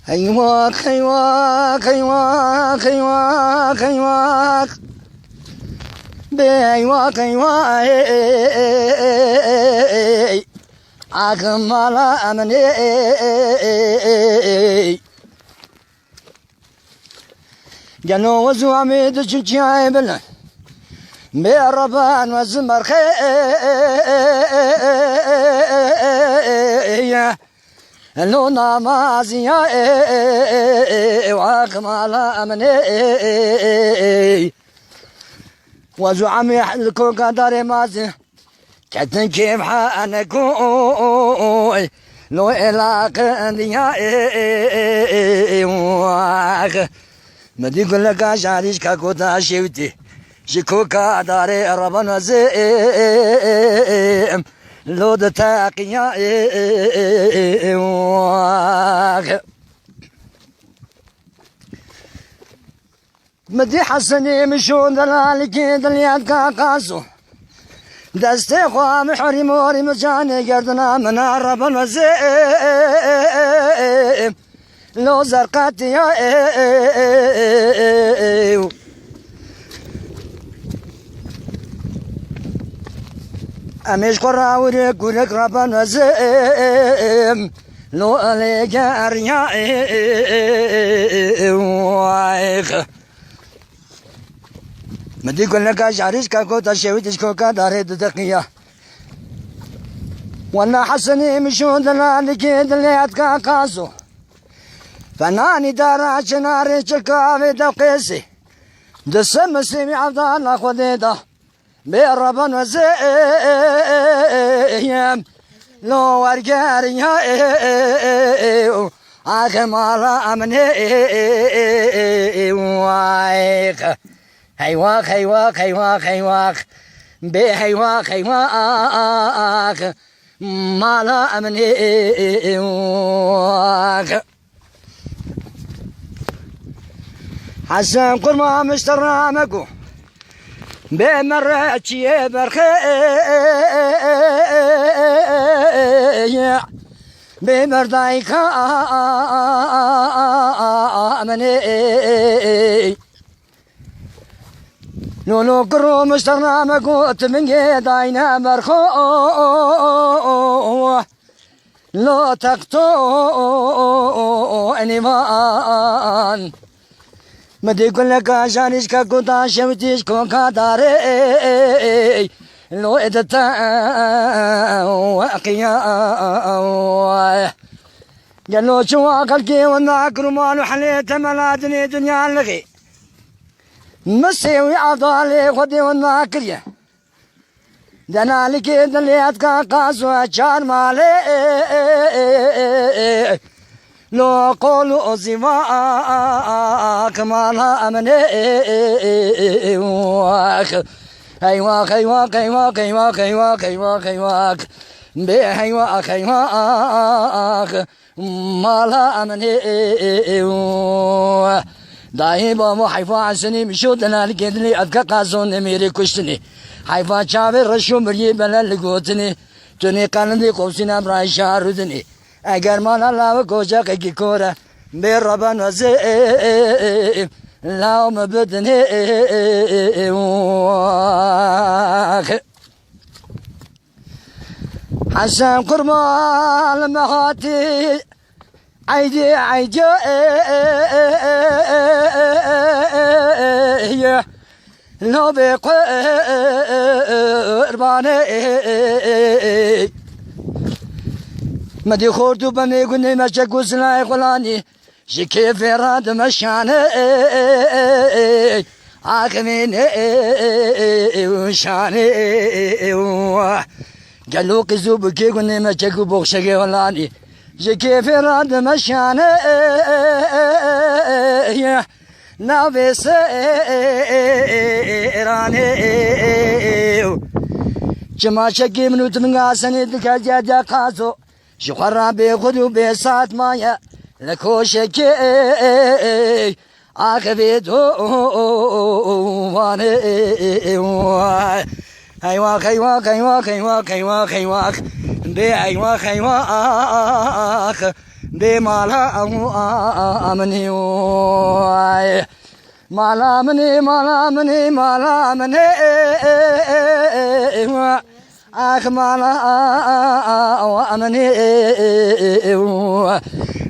هيواك هيواك هيواك هيواك هيواك بهيواك هيواك عاكم على أمني جنو وزو عميد جيجي بلن بيربان وزمر خي لو نمازيا وعاكم على أمني وزعمي حلكو قدر مازي كتن كيف حانكو لو إلاك أنديا مدي كل لك شاريش كاكوتا شيوتي شكو قدر ربنا زيم لو دتاقيا مدي حسني مشون دلالكي دليات كاكاسو دستي خواه محري موري مجاني قردنا من عرب الوزيم لو زرقاتي يا أميش قرى وريك وريك رب الوزيم لو أليك أريا مدي كل لك شعريش كاكوتا شويتش كوكا داري دقيقة وانا حسني مشون دلالكي دليات كاكاسو فناني دارا شناري شكافي دقيسي دسم سيمي عبد الله خديدا بيربان وزيم لو ورقاري عاكم على أمني وايك هيواك هيواك هيواك هيواك بهيواك هيواك ما لا أمني واك حسن كل ما مشترنا مكو بمرتشي برخي بمردايك أمني لولو قرو مشترنا مقوت من قيداينا مرخو لو تقطو انيمان مدي كل لك شانيش كاكوتا شوتيش كوكا داري لو ادتا وقيا قالو شواك الكي والناك رمان حليت ملادني دنيا لغي مسيوي عضالي خدي والناكرية دنالك دليات كاكاس وشان مالي لو قولوا زواك مالها أمني هيواك هيواك هيواك هيواك هيواك هيواك هيواك بهيواك هيواك مالها أمني داهي بابو حيفا عسني مشودنا لكيدني أذكا قاسون ميري كشتني حيفا شابي رشو مريي بلن لقوتني توني قاندي قوسنا براي شاردني اگر مانا لاو کوجا کی کورا بے ربان وزي لاو مبدني حسن قربان مهاتي عيدي عيدي لو بقرباني مدي خورتو بمي قلني مشاكو سلاي غلاني شكي في راد مشاني عاكميني وشاني قالو قزو بكي قلني مشاكو بوخشكي غلاني شكي في راد مشاني نابي سيراني جما شكي منو تمنغاسني دكا جا قاسو شخرا بيخدو بسات مايا لكوشكي عاكبيتو واني هيواك هيواك هيواك هيواك هيواك هيواك بهيواك هيواك be mala amni oy malamni malamni malamni ah malamni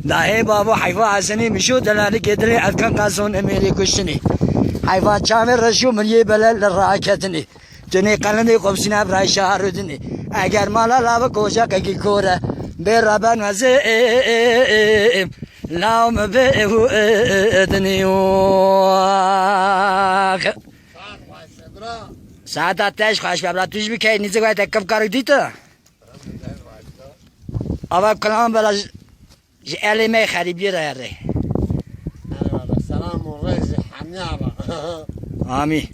dahi baba hayfa asani misho dalali kedre adkan qazon emiri kushni hayfa çaver rashu mriye belal raketni tuni qalandi qobsina bray shahrudni agar mala lava koja kaki kora beraban vaze laum behu edniyo saat ateş kaç bebra tuj bir kay nize gayet ekkap karık dito avab kalam bela elime xaribli rayre سلام و رزق حمیابا Amin.